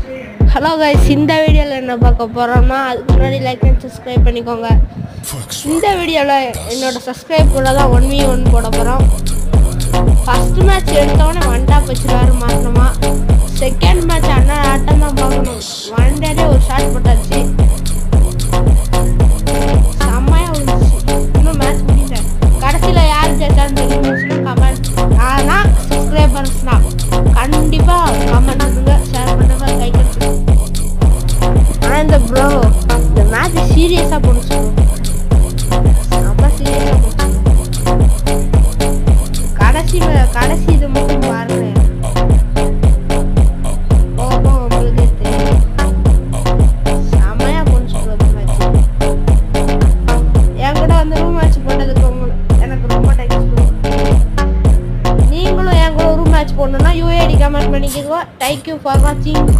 Hello guys, இந்த வீடியோவில் என்ன பார்க்க போகிறோம்னா அதுக்கு முன்னாடி லைக் அண்ட் சப்ஸ்கிரைப் பண்ணிக்கோங்க. இந்த வீடியோவில் என்னோட சப்ஸ்கிரைப் கூட தான் 1v1 போட போகிறோம். ஃபஸ்ட்டு மேட்ச் எடுத்தோடனே ஒன் டாப் வச்சுருவாரு மாற்றமா. செகண்ட் மேட்ச் அண்ணா ஆட்டம் தான் பார்க்கணும். ஒன் டேலே ஒரு ஷாட் போட்டாச்சு, செம்மையாக இருந்துச்சு. இன்னும் மேட்ச் முடியல. கடைசியில் யார் ஜெயிச்சான்னு தெரிஞ்சுச்சுன்னா கமெண்ட். ஆனால் சப்ஸ்கிரைபர்ஸ்னா கண்டிப்பாக கமெண்ட் பண்ணுங்க, ஷேர் பண்ணுங்க, லைக் பண்ணுங்க. ஆனால் இந்த ப்ரோ இந்த மேட்ச் சீரியஸாக போணுச்சு, ரொம்ப சீரியஸாக போணுச்சு. கடைசி இது மட்டும் பாருங்க, போகும் உங்களுக்கு தெரியும். செம்மையாக போணுச்சு ப்ரோ இந்த மேட்ச். என் கூட வந்து ரூம் மேட்ச் போட்டதுக்கு எனக்கு ரொம்ப தேங்க்ஸ் ப்ரோ. நீங்களும் என் கூட ரூம் மேட்ச் போடணுன்னா யூஏடி கமெண்ட் பண்ணிக்கோங்க. தேங்க்யூ ஃபார் வாட்சிங்.